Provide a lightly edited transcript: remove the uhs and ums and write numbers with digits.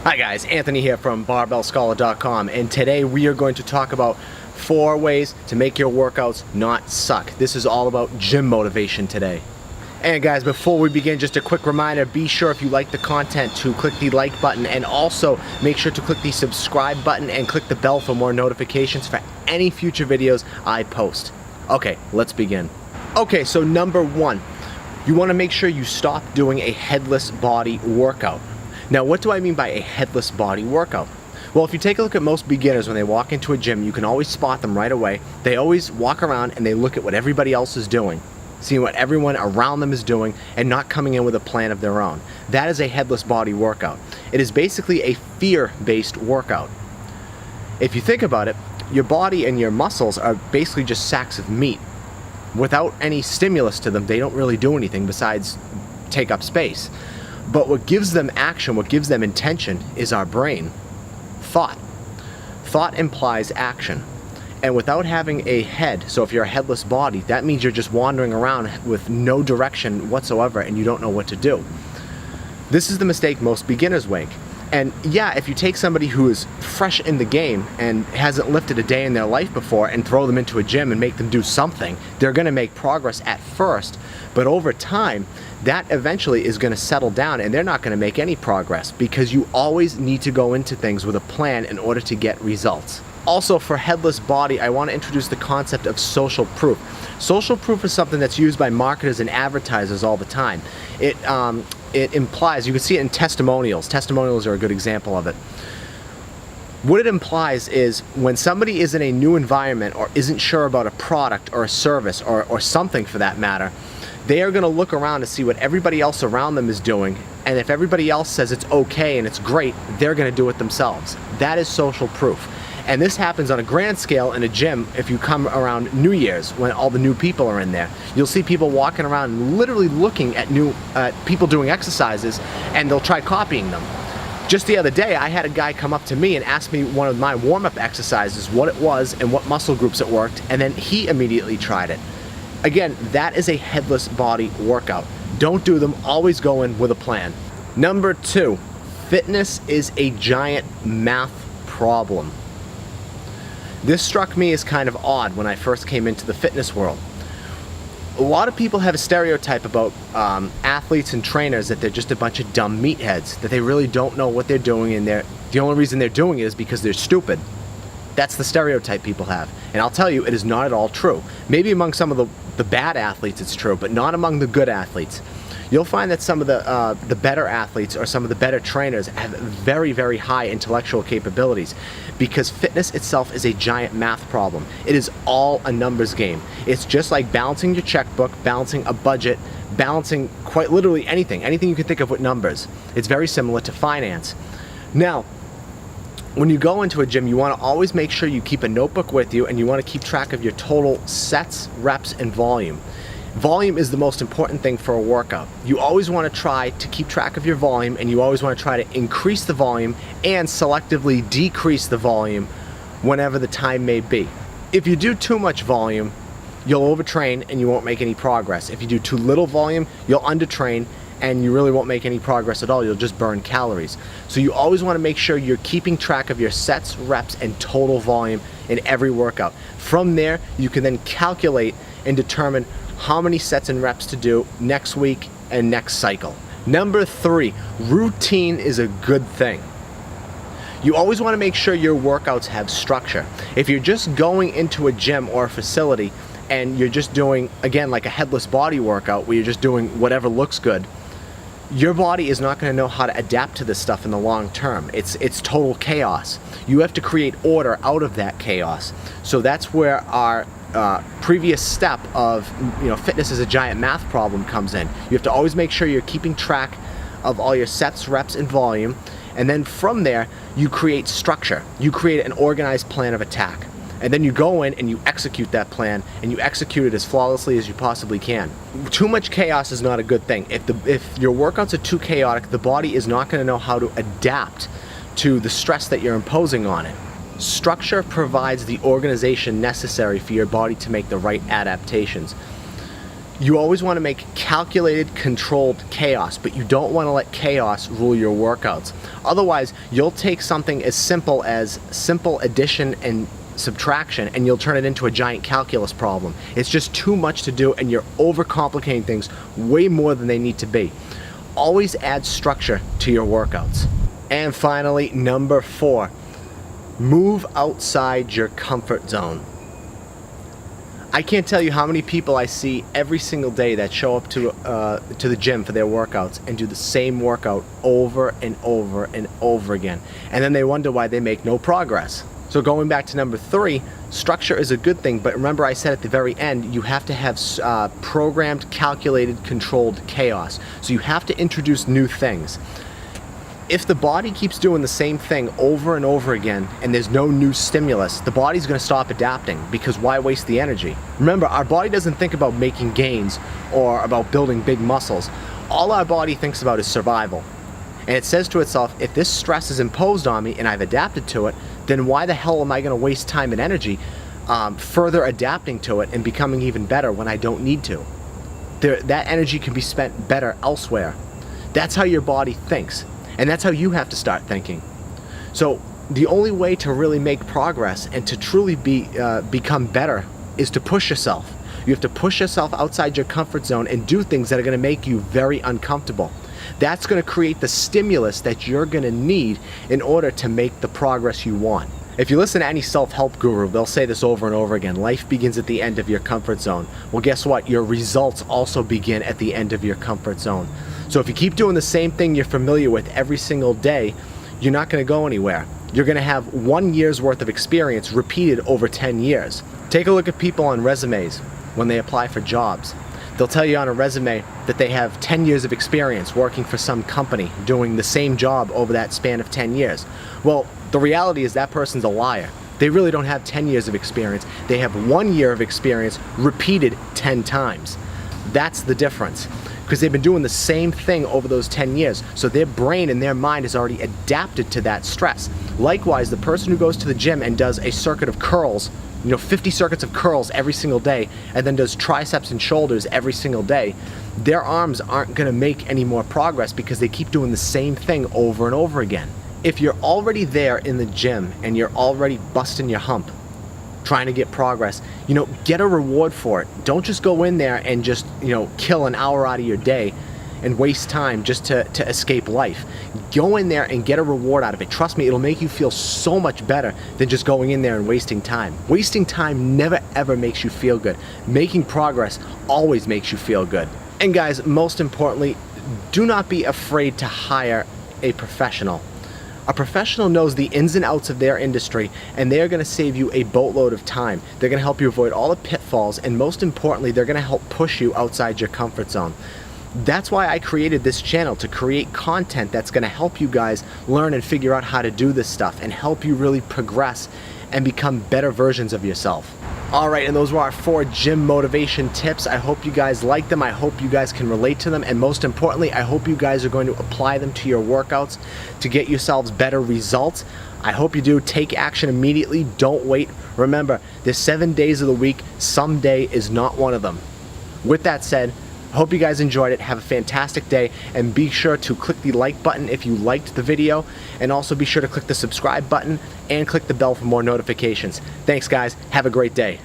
Hi guys, Anthony here from barbellscholar.com, and today we are going to talk about 4 ways to make your workouts not suck. This is all about gym motivation today. And guys, before we begin, just a quick reminder, be sure if you like the content to click the like button, and also make sure to click the subscribe button and click the bell for more notifications for any future videos I post. Okay, let's begin. Okay, so number 1, you want to make sure you stop doing a headless body workout. Now, what do I mean by a headless body workout? Well, if you take a look at most beginners when they walk into a gym, you can always spot them right away. They always walk around and they look at what everybody else is doing, seeing what everyone around them is doing, and not coming in with a plan of their own. That is a headless body workout. It is basically a fear-based workout. If you think about it, your body and your muscles are basically just sacks of meat. Without any stimulus to them, they don't really do anything besides take up space. But what gives them action, what gives them intention, is our brain. Thought. Thought implies action. And without having a head, so if you're a headless body, that means you're just wandering around with no direction whatsoever and you don't know what to do. This is the mistake most beginners make. And yeah, if you take somebody who is fresh in the game and hasn't lifted a day in their life before and throw them into a gym and make them do something, they're going to make progress at first. But over time, that eventually is going to settle down and they're not going to make any progress, because you always need to go into things with a plan in order to get results. Also, for headless body, I want to introduce the concept of social proof. Social proof is something that's used by marketers and advertisers all the time. It implies, you can see it in testimonials. Testimonials are a good example of it. What it implies is when somebody is in a new environment or isn't sure about a product or a service or something for that matter, they are going to look around to see what everybody else around them is doing, and if everybody else says it's okay and it's great, they're going to do it themselves. That is social proof. And this happens on a grand scale in a gym. If you come around New Year's when all the new people are in there, you'll see people walking around and literally looking at people doing exercises, and they'll try copying them. Just the other day, I had a guy come up to me and ask me one of my warm-up exercises, what it was and what muscle groups it worked, and then he immediately tried it. Again, that is a headless body workout. Don't do them, always go in with a plan. Number 2, fitness is a giant math problem. This struck me as kind of odd when I first came into the fitness world. A lot of people have a stereotype about athletes and trainers that they're just a bunch of dumb meatheads, that they really don't know what they're doing, and the only reason they're doing it is because they're stupid. That's the stereotype people have. And I'll tell you, it is not at all true. Maybe among some of the bad athletes it's true, but not among the good athletes. You'll find that some of the better athletes or some of the better trainers have very, very high intellectual capabilities, because fitness itself is a giant math problem. It is all a numbers game. It's just like balancing your checkbook, balancing a budget, balancing quite literally anything you can think of with numbers. It's very similar to finance. Now, when you go into a gym, you want to always make sure you keep a notebook with you, and you want to keep track of your total sets, reps, and volume. Volume is the most important thing for a workout. You always want to try to keep track of your volume, and you always want to try to increase the volume and selectively decrease the volume whenever the time may be. If you do too much volume, you'll overtrain and you won't make any progress. If you do too little volume, you'll undertrain and you really won't make any progress at all. You'll just burn calories. So you always want to make sure you're keeping track of your sets, reps, and total volume in every workout. From there, you can then calculate and determine how many sets and reps to do next week and next cycle. Number 3, routine is a good thing. You always want to make sure your workouts have structure. If you're just going into a gym or a facility and you're just doing, again, like a headless body workout where you're just doing whatever looks good, your body is not going to know how to adapt to this stuff in the long term. It's total chaos. You have to create order out of that chaos. So that's where our previous step of fitness is a giant math problem comes in. You have to always make sure you're keeping track of all your sets, reps, and volume, and then from there you create structure. You create an organized plan of attack, and then you go in and you execute that plan, and you execute it as flawlessly as you possibly can. Too much chaos is not a good thing. If your workouts are too chaotic, the body is not going to know how to adapt to the stress that you're imposing on it. Structure provides the organization necessary for your body to make the right adaptations. You always want to make calculated, controlled chaos, but you don't want to let chaos rule your workouts. Otherwise, you'll take something as simple as simple addition and subtraction and you'll turn it into a giant calculus problem. It's just too much to do and you're overcomplicating things way more than they need to be. Always add structure to your workouts. And finally, number 4, move outside your comfort zone. I can't tell you how many people I see every single day that show up to the gym for their workouts and do the same workout over and over and over again. And then they wonder why they make no progress. So going back to number 3, structure is a good thing, but remember I said at the very end, you have to have programmed, calculated, controlled chaos. So you have to introduce new things. If the body keeps doing the same thing over and over again and there's no new stimulus, the body's going to stop adapting, because why waste the energy? Remember, our body doesn't think about making gains or about building big muscles. All our body thinks about is survival. And it says to itself, if this stress is imposed on me and I've adapted to it, then why the hell am I going to waste time and energy further adapting to it and becoming even better when I don't need to? That energy can be spent better elsewhere. That's how your body thinks. And that's how you have to start thinking. So the only way to really make progress and to truly become better is to push yourself. You have to push yourself outside your comfort zone and do things that are going to make you very uncomfortable. That's going to create the stimulus that you're going to need in order to make the progress you want. If you listen to any self-help guru, they'll say this over and over again: life begins at the end of your comfort zone. Well, guess what? Your results also begin at the end of your comfort zone. So if you keep doing the same thing you're familiar with every single day, you're not going to go anywhere. You're going to have 1 year's worth of experience repeated over 10 years. Take a look at people on resumes when they apply for jobs. They'll tell you on a resume that they have 10 years of experience working for some company doing the same job over that span of 10 years. Well, the reality is that person's a liar. They really don't have 10 years of experience. They have 1 year of experience repeated 10 times. That's the difference. Because they've been doing the same thing over those 10 years. So their brain and their mind has already adapted to that stress. Likewise, the person who goes to the gym and does a circuit of curls, 50 circuits of curls every single day, and then does triceps and shoulders every single day, their arms aren't going to make any more progress because they keep doing the same thing over and over again. If you're already there in the gym and you're already busting your hump, trying to get progress, get a reward for it. Don't just go in there and just, kill an hour out of your day and waste time just to escape life. Go in there and get a reward out of it. Trust me, it'll make you feel so much better than just going in there and wasting time. Wasting time never ever makes you feel good. Making progress always makes you feel good. And guys, most importantly, do not be afraid to hire a professional. A professional knows the ins and outs of their industry, and they are going to save you a boatload of time. They're going to help you avoid all the pitfalls, and most importantly, they're going to help push you outside your comfort zone. That's why I created this channel, to create content that's going to help you guys learn and figure out how to do this stuff and help you really progress and become better versions of yourself. Alright, and those were our 4 gym motivation tips. I hope you guys like them. I hope you guys can relate to them. And most importantly, I hope you guys are going to apply them to your workouts to get yourselves better results. I hope you do. Take action immediately. Don't wait. Remember, there's 7 days of the week. Some day is not one of them. With that said, I hope you guys enjoyed it. Have a fantastic day, and be sure to click the like button if you liked the video, and also be sure to click the subscribe button and click the bell for more notifications. Thanks guys, have a great day.